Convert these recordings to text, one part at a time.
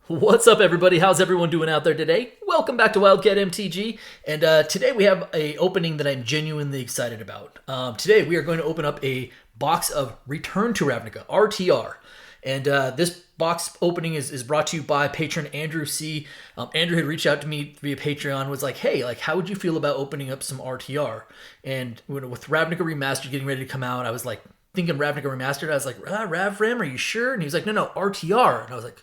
What's up, everybody? How's everyone doing out there today? Welcome back to Wildcat MTG, and today we have a opening that I'm genuinely excited about. Today we are going to open up a box of Return to Ravnica, RTR, and this box opening is brought to you by patron Andrew C. Andrew had reached out to me via Patreon, was like, hey, how would you feel about opening up some RTR? And with Ravnica Remastered getting ready to come out, I was like, thinking Ravnica Remastered, I was like, Ravram, are you sure? And he was like, no, RTR. And I was like,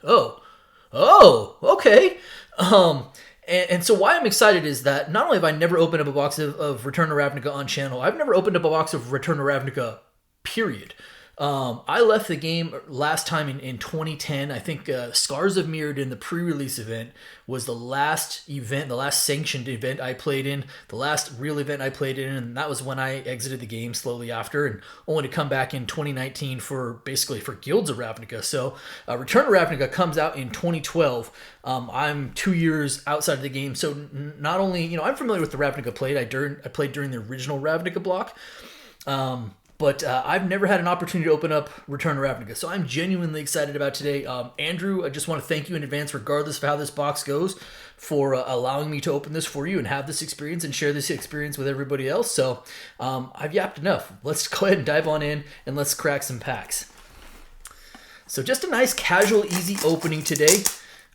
Oh, okay. And so why I'm excited is that not only have I never opened up a box of Return to Ravnica on channel, I've never opened up a box of Return to Ravnica, period. I left the game last time in 2010. I think Scars of Mirrored in the pre-release event was the last event, the last sanctioned event I played in, the last real event I played in, and that was when I exited the game slowly after, and only to come back in 2019 for Guilds of Ravnica. So Return to Ravnica comes out in 2012. I'm 2 years outside of the game, so not only, I'm familiar with the Ravnica played. I played during the original Ravnica block. But I've never had an opportunity to open up Return to Ravnica, so I'm genuinely excited about today. Andrew, I just want to thank you in advance, regardless of how this box goes, for allowing me to open this for you and have this experience and share this experience with everybody else. So I've yapped enough. Let's go ahead and dive on in and let's crack some packs. So just a nice, casual, easy opening today.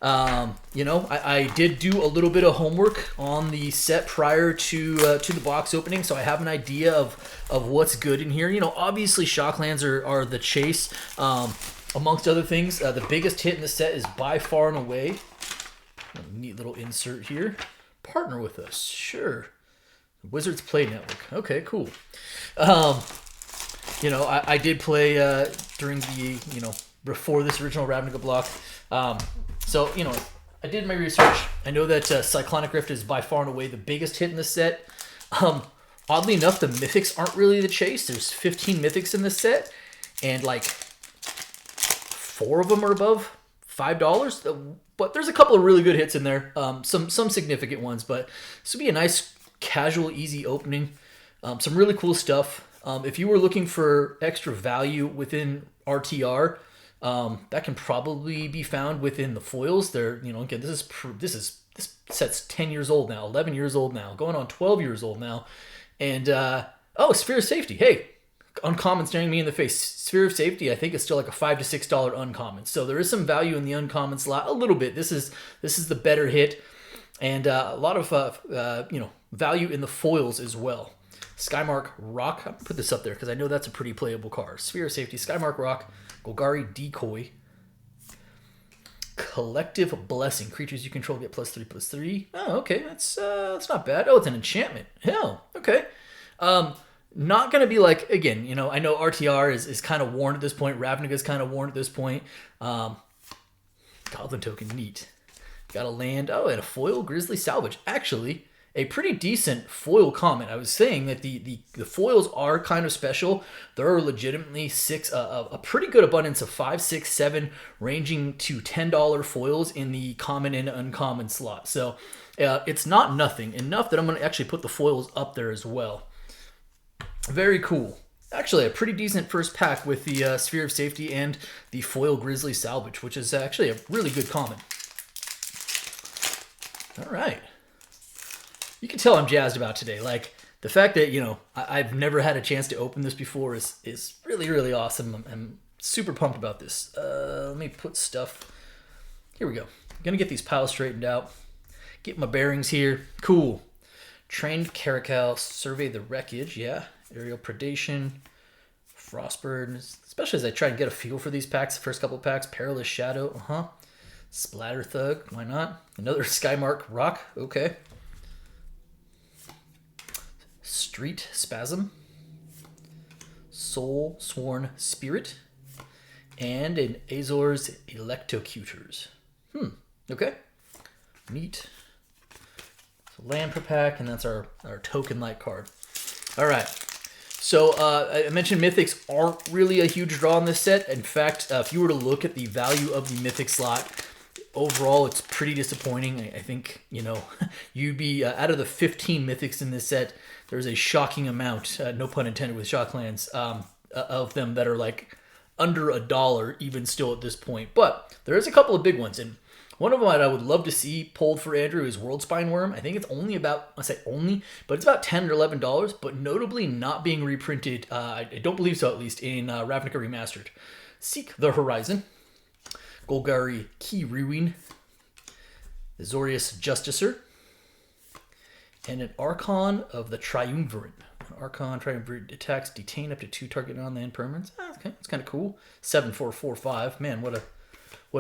I did do a little bit of homework on the set prior to the box opening, so I have an idea of what's good in here. Obviously shocklands are the chase, amongst other things. The biggest hit in the set is by far and away. Neat little insert here. Partner with us, sure. Wizards Play Network. Okay, cool. I did play during the before this original Ravnica block. So, I did my research. I know that Cyclonic Rift is by far and away the biggest hit in the set. Oddly enough, the Mythics aren't really the chase. There's 15 Mythics in the set, and 4 of them are above $5. But there's a couple of really good hits in there. Some significant ones, but this would be a nice, casual, easy opening. Some really cool stuff. If you were looking for extra value within RTR, that can probably be found within the foils. Again, this set's 10 years old now, 11 years old now, going on 12 years old now. And Sphere of Safety. Hey, uncommon staring me in the face. Sphere of Safety, I think it's still like a $5 to $6 uncommon. So there is some value in the uncommon slot, a little bit. This is the better hit, and a lot of value in the foils as well. Skymark Rock. I'm gonna put this up there because I know that's a pretty playable card. Sphere of Safety, Skymark Rock, Golgari Decoy, Collective Blessing. Creatures you control get +3/+3. Oh, okay, that's not bad. Oh, it's an enchantment. Hell, okay. Not gonna be again. I know RTR is kind of worn at this point. Ravnica is kind of worn at this point. Goblin token, neat. Got a land. Oh, and a foil Grizzly Salvage. Actually, a pretty decent foil comment. I was saying that the foils are kind of special. There are legitimately a pretty good abundance of 5, 6, 7, ranging to $10 foils in the common and uncommon slot. So it's not nothing. Enough that I'm going to actually put the foils up there as well. Very cool. Actually, a pretty decent first pack with the Sphere of Safety and the foil Grizzly Salvage, which is actually a really good comment. All right. You can tell I'm jazzed about today. The fact that, I've never had a chance to open this before is really, really awesome. I'm super pumped about this. Let me put stuff. Here we go. I'm going to get these piles straightened out. Get my bearings here. Cool. Trained Caracal. Survey the Wreckage. Yeah. Aerial Predation. Frostburn. Especially as I try and get a feel for these packs. The first couple of packs. Perilous Shadow. Splatter Thug. Why not? Another Skymark Rock. Okay. Street Spasm, Soul Sworn Spirit, and an Azor's Electrocutors. Okay. Neat. So land per pack, and that's our token light card. All right. So I mentioned Mythics aren't really a huge draw in this set. In fact, if you were to look at the value of the Mythic slot, overall, it's pretty disappointing. I think, you'd be out of the 15 Mythics in this set, there's a shocking amount, no pun intended with shocklands, of them that are under $1 even still at this point. But there is a couple of big ones, and One of them I would love to see pulled for Andrew is World Spine Worm. I think it's only about, I say only, but it's about $10 or $11, but notably not being reprinted, I don't believe so at least, in Ravnica Remastered. Seek the Horizon. Golgari Keyruin. Azorius Justicer. And an Archon of the Triumvirate. Archon Triumvirate attacks detain up to 2 target on-land permanents. Okay, that's kind of cool. 7 for a 4/5. Man, what a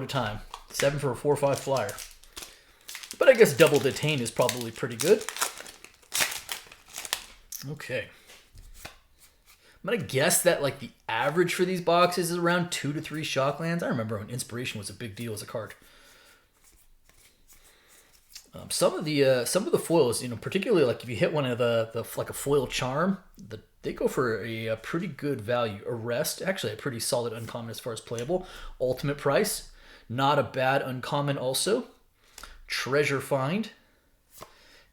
time. 7 for a 4/5 flyer. But I guess double detain is probably pretty good. Okay. I'm going to guess that like the average for these boxes is around 2 to 3 shocklands. I remember when Inspiration was a big deal as a card. Some of the foils, particularly like if you hit one of the like a foil charm, they go for a pretty good value. Arrest, actually a pretty solid uncommon as far as playable. Ultimate Price, not a bad uncommon also. Treasure Find,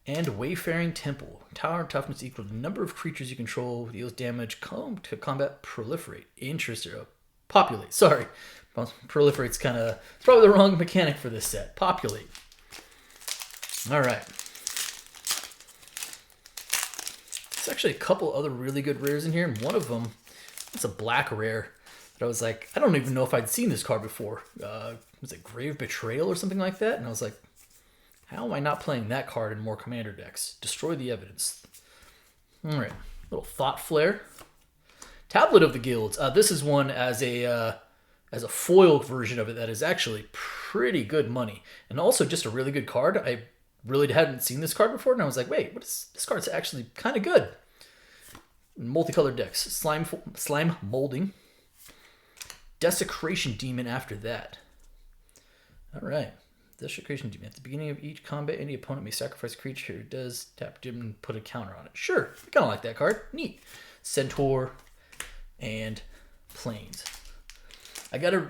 and Wayfaring Temple. Tower toughness equal to the number of creatures you control. Deals damage. Come to combat. Proliferate. Interesting. Populate. Sorry, proliferate's it's probably the wrong mechanic for this set. Populate. All right. There's actually a couple other really good rares in here, and one of them, it's a black rare that I was like, I don't even know if I'd seen this card before. Was it Grave Betrayal or something like that? And I was like, how am I not playing that card in more commander decks? Destroy the Evidence. All right, little Thought Flare. Tablet of the Guilds. This is one as a foil version of it that is actually pretty good money, and also just a really good card. I really hadn't seen this card before, and I was like, wait, this card's actually kind of good. Multicolored decks. Slime Molding. Desecration Demon after that. All right. Desecration Demon. At the beginning of each combat, any opponent may sacrifice a creature who does tap Demon and put a counter on it. Sure. I kind of like that card. Neat. Centaur and Plains. I gotta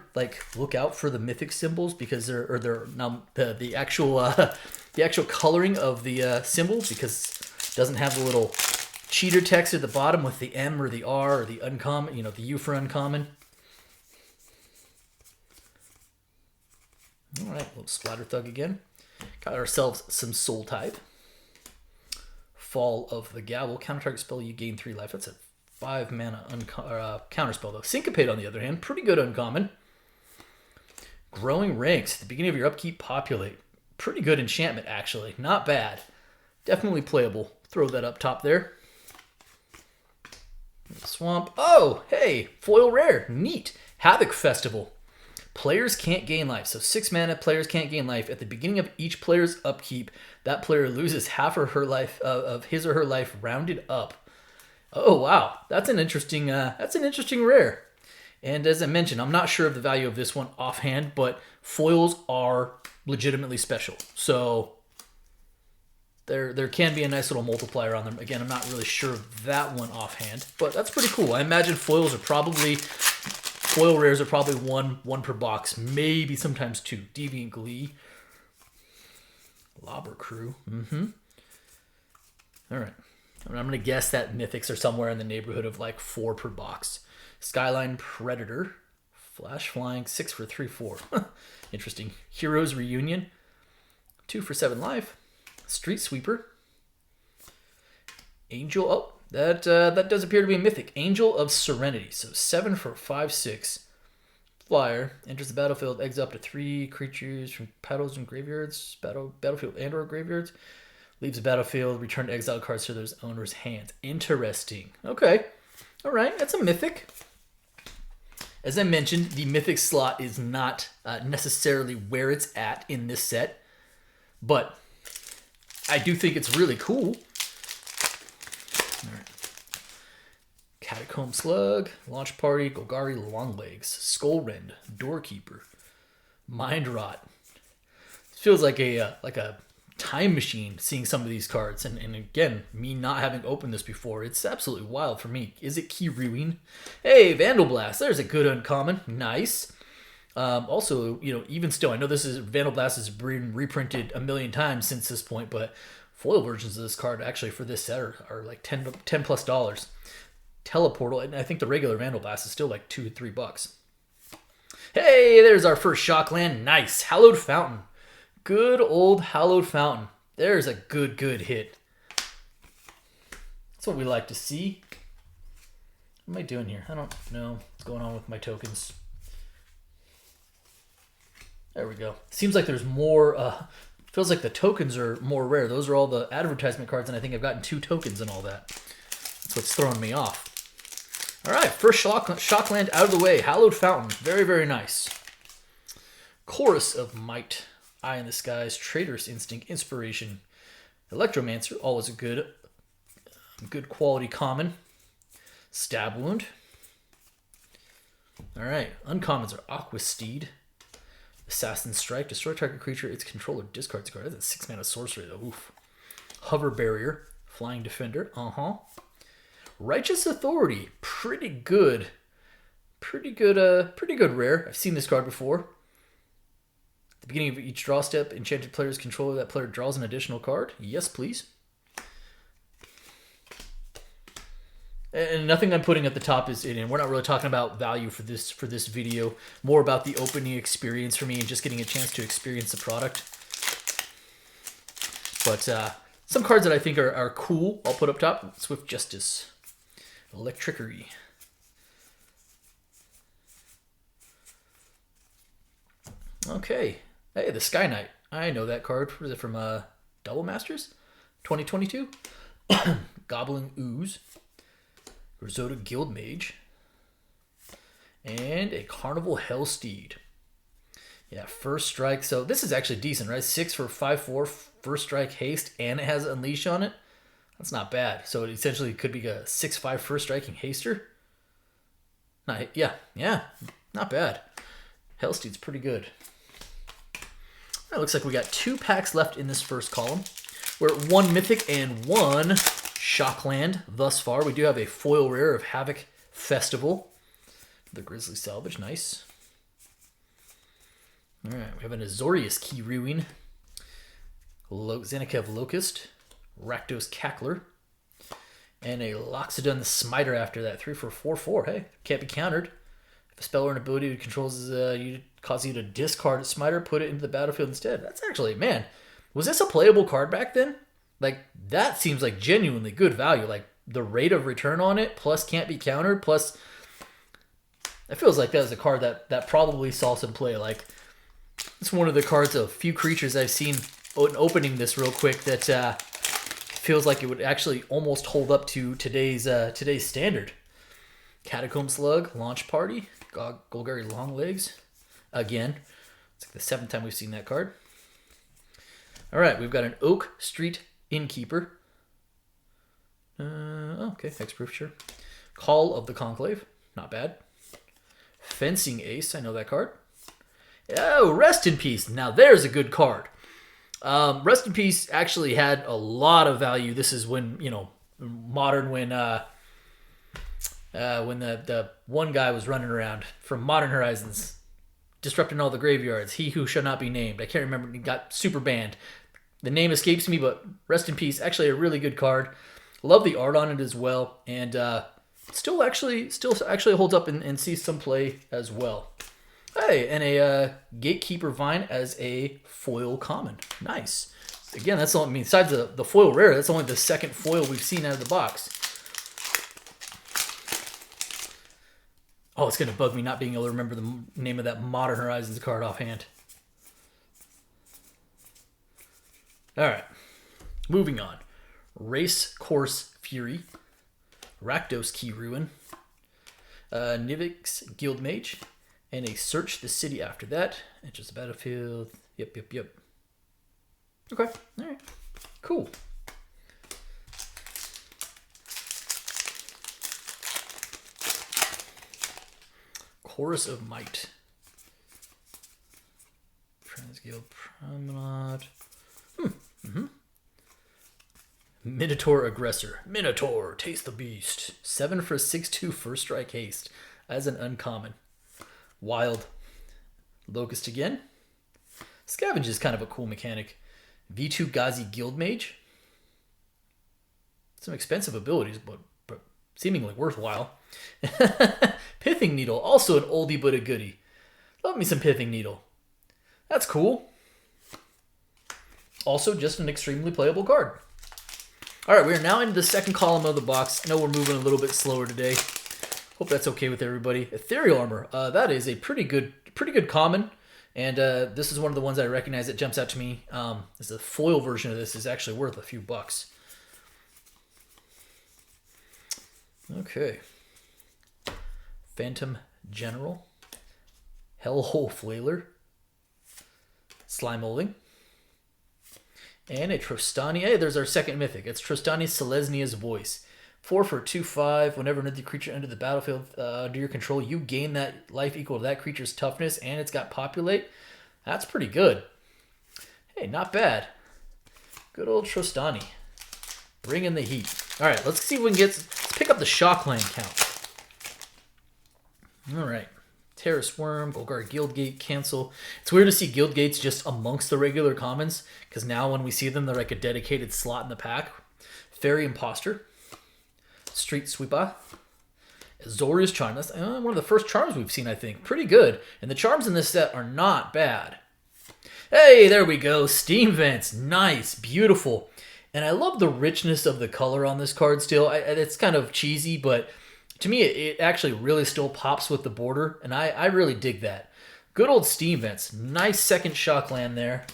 look out for the mythic symbols because they're now the actual coloring of the symbol, because it doesn't have the little cheater text at the bottom with the M or the R or the uncommon, the U for uncommon. All right, little Splatter Thug again. Got ourselves some Soul Type. Fall of the Gavel. Counter target spell, you gain 3 life. That's a 5 mana counter spell though. Syncopate on the other hand, pretty good uncommon. Growing Ranks. At the beginning of your upkeep, populate. Pretty good enchantment actually. Not bad. Definitely playable. Throw that up top there. Swamp. Oh, hey, foil rare. Neat. Havoc Festival. Players can't gain life. So 6 mana, players can't gain life. At the beginning of each player's upkeep, that player loses half or her life of his or her life rounded up. Oh wow, that's an interesting rare. And as I mentioned, I'm not sure of the value of this one offhand, but foils are legitimately special. So there can be a nice little multiplier on them. Again, I'm not really sure of that one offhand, but that's pretty cool. I imagine foil rares are probably one per box, maybe sometimes 2. Deviant Glee. Lobber Crew. All right. I'm going to guess that Mythics are somewhere in the neighborhood of 4 per box. Skyline Predator. Flash Flying. 6 for 3/4. Interesting. Heroes Reunion. 2 for 7 life. Street Sweeper. Angel. Oh, that does appear to be a Mythic. Angel of Serenity. So 7 for 5/6. Flyer. Enters the battlefield. Exile up to 3 creatures from battles and graveyards. Battlefield and or graveyards. Leaves the battlefield. Return exile cards to their owner's hands. Interesting. Okay. All right. That's a Mythic. As I mentioned, the Mythic slot is not necessarily where it's at in this set, but I do think it's really cool. All right. Catacomb Slug, Launch Party, Golgari Longlegs, Skullrend, Doorkeeper, Mind Rot. It feels like a time machine seeing some of these cards, and again, me not having opened this before, it's absolutely wild for me. Is it Keyruin? Hey, Vandal Blast, there's a good uncommon. Nice. Also, even still, I know this is Vandal Blast has been reprinted a million times since this point, but foil versions of this card actually for this set are like $10 plus. Teleportal, and I think the regular Vandal Blast is still like $2 to $3. Hey, there's our first Shockland. Nice. Hallowed Fountain. Good old Hallowed Fountain. There's a good hit. That's what we like to see. What am I doing here? I don't know what's going on with my tokens. There we go. Seems like there's more, feels like the tokens are more rare. Those are all the advertisement cards, and I think I've gotten 2 tokens and all that. That's what's throwing me off. All right, first shockland out of the way. Hallowed Fountain. Very, very nice. Chorus of Might. Eye in the Skies, Traitorous Instinct, Inspiration, Electromancer, always a good quality common. Stab Wound. All right, uncommons are Aqua Steed, Assassin Strike, destroy target creature, its controller discards a card. That's a 6-mana sorcery though. Oof. Hover Barrier, Flying Defender. Righteous Authority, pretty good rare. I've seen this card before. The beginning of each draw step, enchanted player's controller, that player draws an additional card. Yes, please. And nothing I'm putting at the top is in. We're not really talking about value for this video. More about the opening experience for me and just getting a chance to experience the product. But some cards that I think are cool, I'll put up top. Swift Justice, Electrickery. Okay. Hey, the Sky Knight. I know that card. Was it from Double Masters? 2022? Gobbling Ooze. Risotto Guild Mage. And a Carnival Hellsteed. Yeah, first strike. So this is actually decent, right? 6 for 5/4, first strike haste, and it has Unleash on it. That's not bad. So it essentially could be a 6/5 first striking haster. Yeah, not bad. Hellsteed's pretty good. It looks like we got 2 packs left in this first column. We're at 1 Mythic and 1 Shockland thus far. We do have a foil rare of Havoc Festival. The Grizzly Salvage, nice. All right, we have an Azorius Key Ruin, Xenikev Locust, Rakdos Cackler, and a Loxodon the Smiter after that. 3 for 4/4. Hey, can't be countered. If a spell or an ability controls you cause you to discard a Smiter, put it into the battlefield instead. That's actually, man, was this a playable card back then? Like, that seems like genuinely good value. Like, the rate of return on it, plus can't be countered, plus it feels like that was a card that probably saw some play. Like, it's one of the cards of few creatures I've seen opening this real quick that feels like it would actually almost hold up to today's standard. Catacomb Slug, Launch Party, Golgari Longlegs. Again, it's like the 7th time we've seen that card. All right, we've got an Oak Street Innkeeper. Okay, hexproof, sure. Call of the Conclave, not bad. Fencing Ace, I know that card. Oh, Rest in Peace. Now there's a good card. Rest in Peace actually had a lot of value. This is when, Modern, when the one guy was running around from Modern Horizons, disrupting all the graveyards. He who shall not be named. I can't remember. He got super banned. The name escapes me, but Rest in Peace. Actually, a really good card. Love the art on it as well, and still actually holds up and sees some play as well. Hey, and a Gatekeeper Vine as a foil common. Nice. Again, that's only, besides the foil rare, that's only the 2nd foil we've seen out of the box. Oh, it's going to bug me not being able to remember the name of that Modern Horizons card offhand. All right. Moving on. Race Course Fury. Rakdos Key Ruin. Mythics Guild Mage. And a Search the City after that. Enters the battlefield. Yep. Okay. All right. Cool. Chorus of Might. Transguild Promenade. Minotaur Aggressor. Minotaur, taste the beast. 7 for 6/2 first strike haste as an uncommon. Wild. Locust again. Scavenge is kind of a cool mechanic. V2 Ghazi Guild Mage. Some expensive abilities, but seemingly worthwhile. Pithing Needle, also an oldie but a goodie. Love me some Pithing Needle. That's cool. also just an extremely playable card. All right, we are now into the second column of the box. I know we're moving a little bit slower today. Hope that's okay with everybody. Ethereal Armor. That is a pretty good common. And this is one of the ones I recognize that jumps out to me. This is a foil version of this is actually worth a few bucks. Okay. Phantom General. Hellhole Flailer. Slime Molding. And a Trostani. Hey, there's our second mythic. It's Trostani Selesnia's Voice. 4 for 2/5. Whenever another creature enters the battlefield under your control, you gain that life equal to that creature's toughness, and it's got Populate. That's pretty good. Hey, not bad. Good old Trostani. Bring in the heat. All right, let's see if we can let's pick up the shockland count. All right. Terrace Worm, Golgari Guildgate, cancel. It's weird to see Guildgates just amongst the regular commons, because now when we see them, they're like a dedicated slot in the pack. Fairy Imposter, Street Sweeper, Azorius Charm. That's one of the first charms we've seen, I think. Pretty good. And the charms in this set are not bad. Hey, there we go. Steam Vents. Nice. Beautiful. And I love the richness of the color on this card still. It's kind of cheesy, but to me, it actually really still pops with the border, and I really dig that. Good old Steam Vents. Nice second shockland there.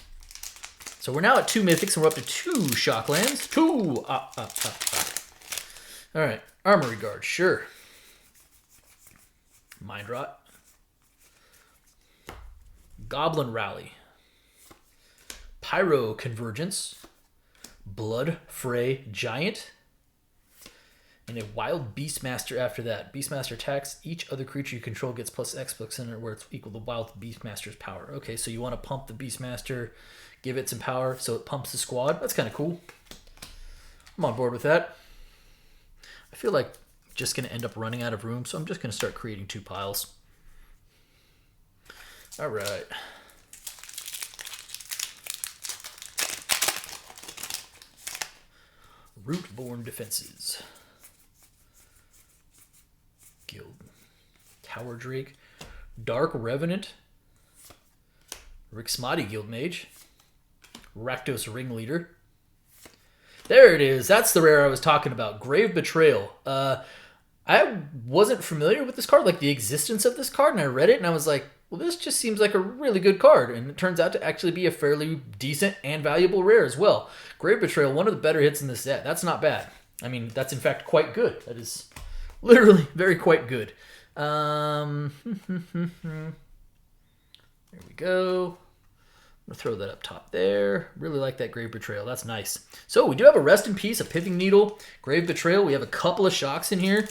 So we're now at 2 mythics, and we're up to 2 shocklands. 2! All right. Armory Guard, sure. Mind Rot. Goblin Rally. Pyro Convergence. Blood Fray Giant. And a Wild Beastmaster after that. Beastmaster attacks. Each other creature you control gets +X in it where it's equal to Wild Beastmaster's power. Okay, so you want to pump the Beastmaster, give it some power so it pumps the squad. That's kind of cool. I'm on board with that. I feel like I'm just going to end up running out of room, so I'm just going to start creating 2 piles. All right. Rootborn Defenses. Guild. Tower Drake. Dark Revenant. Rixmati Guildmage. Rakdos Ringleader. There it is. That's the rare I was talking about. Grave Betrayal. I wasn't familiar with this card, like the existence of this card, and I read it and I was like, well, this just seems like a really good card, and it turns out to actually be a fairly decent and valuable rare as well. Grave Betrayal, one of the better hits in this set. That's not bad. I mean, that's in fact quite good. That is literally very quite good. There we go. I'm going to throw that up top there. Really like that Grave Betrayal. That's nice. So we do have a Rest in Peace, a Pithing Needle, Grave Betrayal. We have a couple of shocks in here.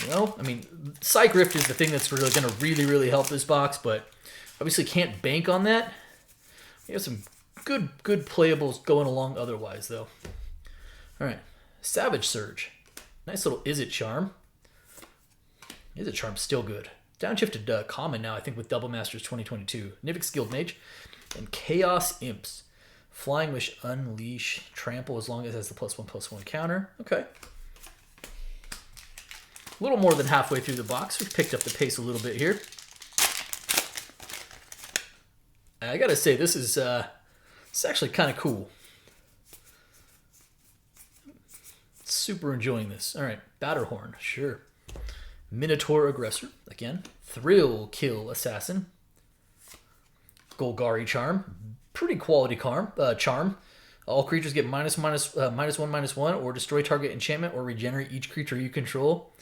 You know, I mean, Psych Rift is the thing that's really going to really help this box, but obviously can't bank on that. We have some good playables going along otherwise, though. All right. Savage Surge. Nice little Is It Charm. Is It Charm's still good. Downshifted common now, I think, with Double Masters 2022. Nivix Guildmage. And Chaos Imps. Flying Wish, Unleash, Trample as long as it has the +1/+1 counter. Okay. A little more than halfway through the box. We've picked up the pace a little bit here. I gotta say, this is actually kind of cool. Super enjoying this. All right, Batterhorn, sure. Minotaur Aggressor, again. Thrill Kill Assassin. Golgari Charm, pretty quality charm. All creatures get -1/-1, or destroy target enchantment, or regenerate each creature you control.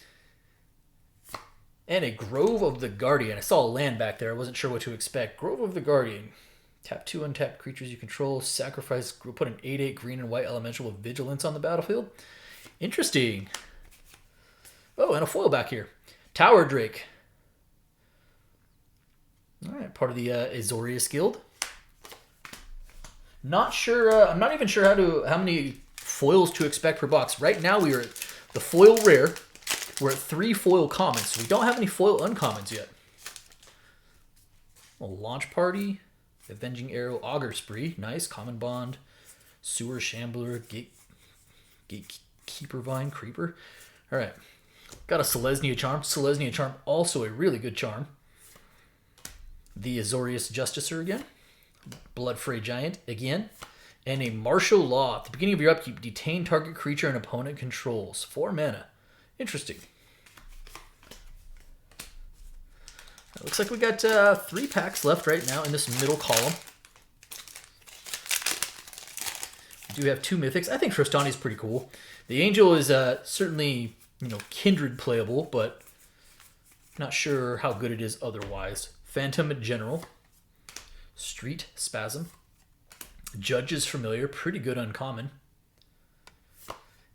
And a Grove of the Guardian. I saw a land back there. I wasn't sure what to expect. Grove of the Guardian. Tap 2 untapped creatures you control. Sacrifice. Put an 8/8 green and white elemental with vigilance on the battlefield. Interesting. Oh, and a foil back here. Tower Drake. All right, part of the Azorius Guild. Not sure. I'm not even sure how many foils to expect per box. Right now we are at the foil rare. We're at 3 foil commons, so we don't have any foil uncommons yet. A Launch Party, Avenging Arrow, Augur Spree, nice. Common Bond, Sewer Shambler, Gatekeeper Vine, Creeper. All right, got a Selesnya Charm. Selesnya Charm, also a really good charm. The Azorius Justicer again. Blood Fray Giant again. And a martial law. At the beginning of your upkeep, detain target creature an opponent controls. 4 mana. Interesting. It looks like we got 3 packs left right now in this middle column. We do have 2 mythics. I think Trostani is pretty cool. The Angel is certainly, kindred playable, but not sure how good it is otherwise. Phantom General. Street Spasm. Judge is familiar, pretty good uncommon.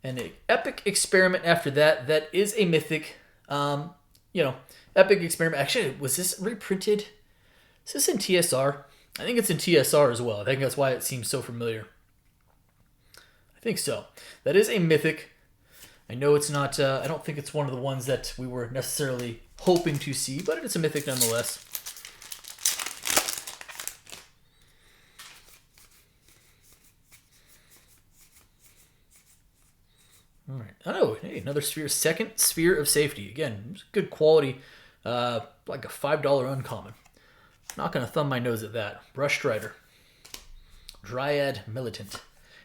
And an Epic Experiment after that. That is a mythic. Epic Experiment. Actually, was this reprinted? Is this in TSR? I think it's in TSR as well. I think that's why it seems so familiar. I think so. That is a mythic. I know it's not, I don't think it's one of the ones that we were necessarily hoping to see, but it's a mythic nonetheless. All right. Oh, hey, another sphere. Second Sphere of Safety. Again, good quality, like a $5 uncommon. Not going to thumb my nose at that. Brush Strider. Dryad Militant.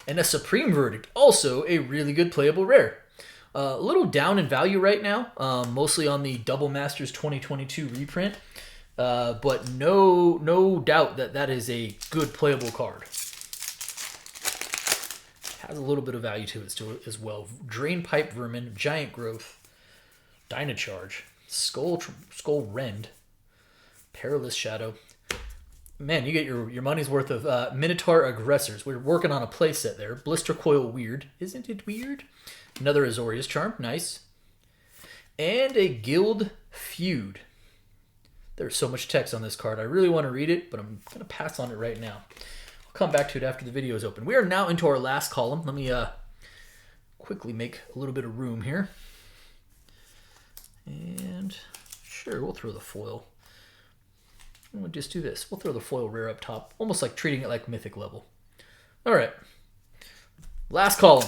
And a Supreme Verdict. Also a really good playable rare. A little down in value right now, mostly on the Double Masters 2022 reprint. But no doubt that is a good playable card. Has a little bit of value to it still as well. Drain Pipe Vermin, Giant Growth, Dynacharge, Skull Rend, Perilous Shadow. Man, you get your money's worth of Minotaur Aggressors. We're working on a playset there. Blister Coil Weird. Isn't it weird? Another Azorius Charm. Nice. And a Guild Feud. There's so much text on this card. I really want to read it, but I'm going to pass on it right now. I'll come back to it after the video is open. We are now into our last column. Let me quickly make a little bit of room here. And sure, we'll throw the foil. We'll just do this. We'll throw the foil rare up top, almost like treating it like mythic level. All right. Last column.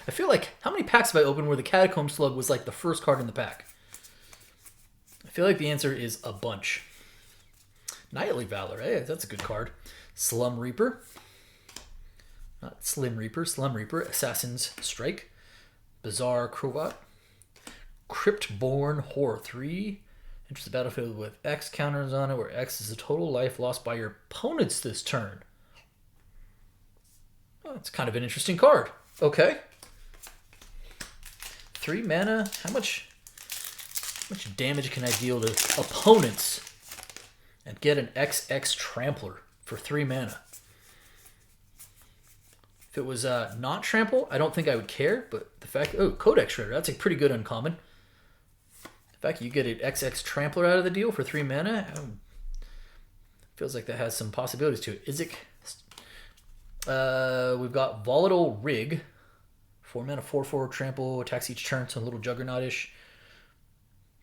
I feel like, how many packs have I opened where the Catacomb Slug was like the first card in the pack? I feel like the answer is a bunch. Nightly Valor, hey, that's a good card. Slum Reaper. Not Slim Reaper, Slum Reaper. Assassin's Strike. Bizarre Crovat. Cryptborn Horror 3. Enters the battlefield with X counters on it, where X is the total life lost by your opponents this turn. Oh, it's kind of an interesting card. Okay. 3 mana. How much damage can I deal to opponents and get an XX Trampler for 3 mana? If it was not Trample, I don't think I would care, but the fact... Oh, Codex Shredder. That's a pretty good uncommon. The fact you get an XX Trampler out of the deal for 3 mana, feels like that has some possibilities to it. Izik. We've got Volatile Rig. 4 mana, 4/4 Trample, attacks each turn, so a little Juggernaut-ish.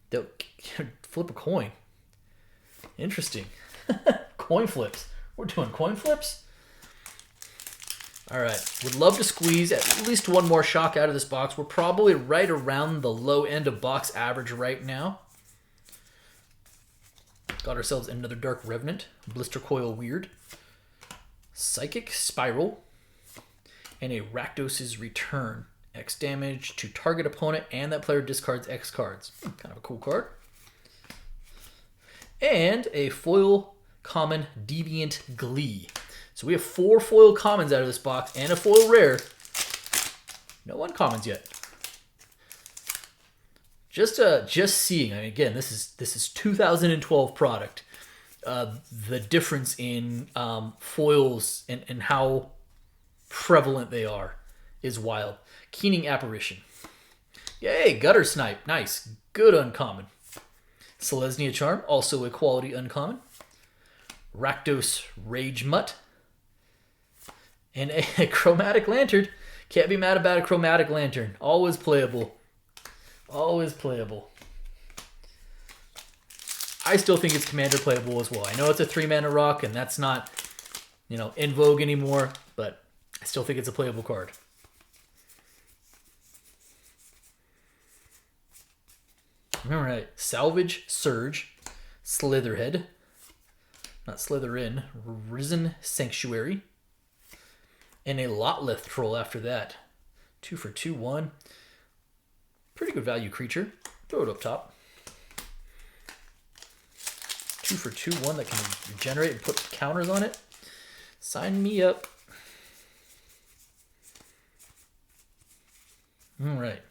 They'll flip a coin. Interesting. Coin flips. We're doing coin flips? All right. Would love to squeeze at least one more shock out of this box. We're probably right around the low end of box average right now. Got ourselves another Dark Revenant. Blister Coil Weird. Psychic Spiral. And a Rakdos's Return. X damage to target opponent, and that player discards X cards. Kind of a cool card. And a foil common Deviant Glee. So we have 4 foil commons out of this box and a foil rare. No uncommons yet. Just seeing. I mean, again, this is 2012 product. The difference in foils and how prevalent they are is wild. Keening Apparition. Yay, Gutter Snipe. Nice. Good uncommon. Selesnya Charm, also a quality uncommon. Rakdos Rage Mutt. And a Chromatic Lantern. Can't be mad about a Chromatic Lantern. Always playable. Always playable. I still think it's Commander playable as well. I know it's a 3-mana rock, and that's not, in vogue anymore, but I still think it's a playable card. All right. Salvage Surge. Slitherhead. not Slither in, Risen Sanctuary, and a Lotleth Troll after that. 2 for 2, 1. Pretty good value creature. Throw it up top. 2 for 2, 1 that can regenerate and put counters on it. Sign me up. All right.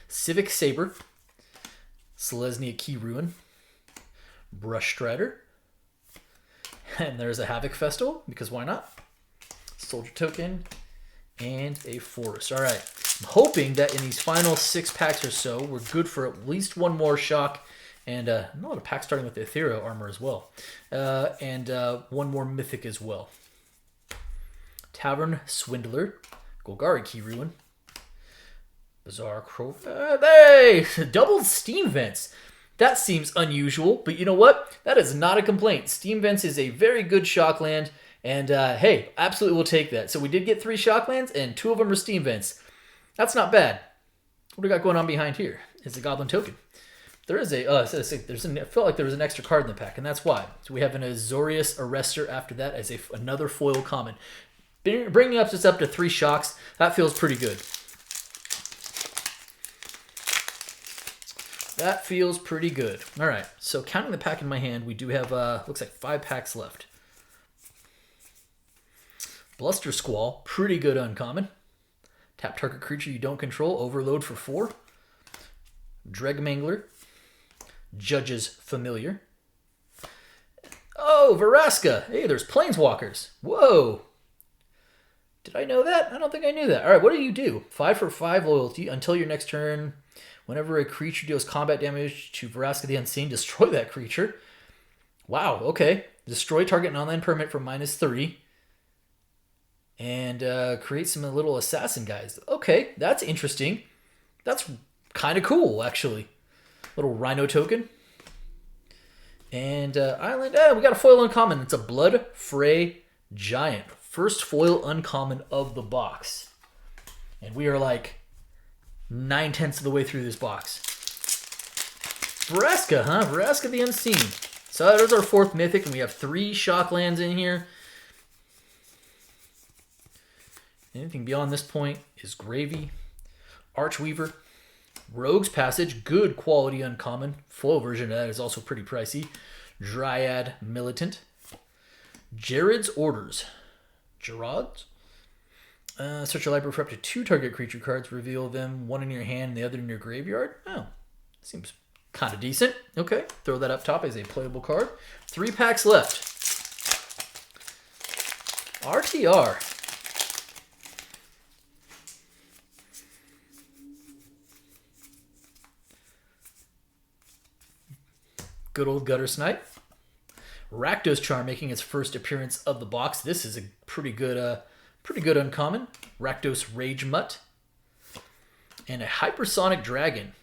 Civic Saber, Selesnya Key Ruin, Brush Strider, and there's a Havoc Festival, because why not? Soldier Token, and a Forest. All right. I'm hoping that in these final 6 packs or so, we're good for at least one more Shock, and a lot of packs starting with the Ethereal armor as well, and one more Mythic as well. Tavern Swindler, Golgari Key Ruin, Bizarre Crow. Hey! Double Steam Vents. That seems unusual, but you know what? That is not a complaint. Steam Vents is a very good Shockland, and hey, absolutely we'll take that. So we did get 3 Shocklands, and 2 of them are Steam Vents. That's not bad. What do we got going on behind here? It's a Goblin Token. There is a, I felt like there was an extra card in the pack, and that's why. So we have an Azorius Arrestor after that as another foil common. Bringing us up to 3 Shocks, that feels pretty good. That feels pretty good. All right, so counting the pack in my hand, we do have, looks like 5 packs left. Bluster Squall, pretty good uncommon. Tap target creature you don't control, overload for 4. Dregmangler, Judge's Familiar. Oh, Veraska. Hey, there's Planeswalkers. Whoa. Did I know that? I don't think I knew that. All right, what do you do? 5 for 5 loyalty until your next turn. Whenever a creature deals combat damage to Veraska the Unseen, destroy that creature. Wow, okay. Destroy target non-land permanent for -3. And create some little assassin guys. Okay, that's interesting. That's kind of cool, actually. Little Rhino token. And Island. We got a foil uncommon. It's a Blood Fray Giant. First foil uncommon of the box. And we are like 9/10 of the way through this box. Veraska, huh? Veraska the Unseen. So there's our 4th Mythic, and we have 3 Shocklands in here. Anything beyond this point is gravy. Archweaver. Rogue's Passage, good quality uncommon. Full version of that is also pretty pricey. Dryad Militant. Jared's Orders. Gerard's? Search your library for up to 2 target creature cards. Reveal them, 1 in your hand and the other in your graveyard. Oh, seems kind of decent. Okay, throw that up top as a playable card. 3 packs left. RTR. Good old Gutter Snipe. Rakdos Charm making its first appearance of the box. This is a pretty good uncommon. Rakdos Rage Mutt. And a Hypersonic Dragon.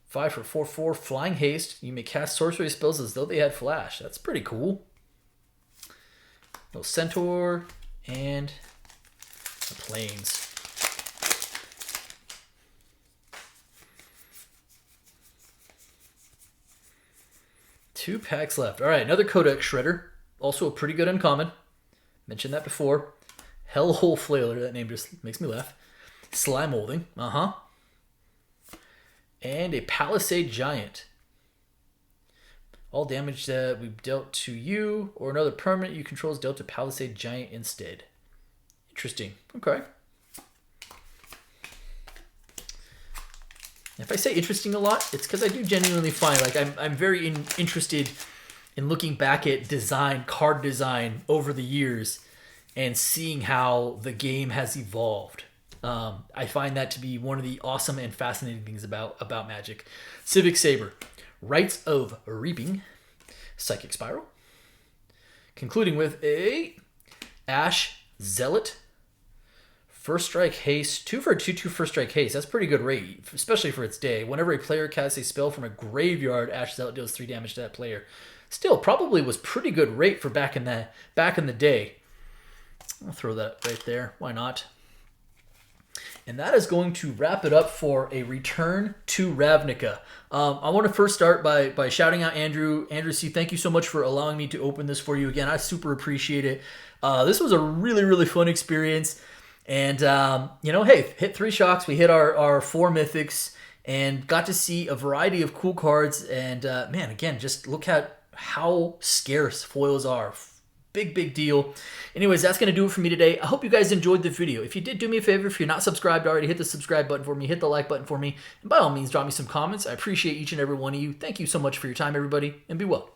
5 for 4/4 Flying Haste. You may cast sorcery spells as though they had flash. That's pretty cool. Little Centaur and the Plains. Two packs left. All right, another Codex Shredder. Also a pretty good uncommon. Mentioned that before. Hellhole Flailer. That name just makes me laugh. Slime Molding. And a Palisade Giant. All damage that we've dealt to you or another permanent you control is dealt to Palisade Giant instead. Interesting. Okay. If I say interesting a lot, it's because I do genuinely find, like, I'm very interested in looking back at card design over the years and seeing how the game has evolved. I find that to be one of the awesome and fascinating things about Magic. Civic Saber, Rites of Reaping, Psychic Spiral, concluding with a Ash Zealot, First Strike Haste, 2 for a 2/2 First Strike Haste. That's pretty good rate, especially for its day. Whenever a player casts a spell from a graveyard, Ash Zealot deals 3 damage to that player. Still, probably was pretty good rate for back in the day. I'll throw that right there. Why not? And that is going to wrap it up for a return to Ravnica. I want to first start by shouting out Andrew. Andrew C., thank you so much for allowing me to open this for you again. I super appreciate it. This was a really, really fun experience. And, hey, hit 3 shocks. We hit our 4 mythics and got to see a variety of cool cards. And, man, again, just look at how scarce foils are. Big deal. Anyways, that's going to do it for me today. I hope you guys enjoyed the video. If you did, do me a favor. If you're not subscribed already, hit the subscribe button for me. Hit the like button for me. And by all means, drop me some comments. I appreciate each and every one of you. Thank you so much for your time, everybody, and be well.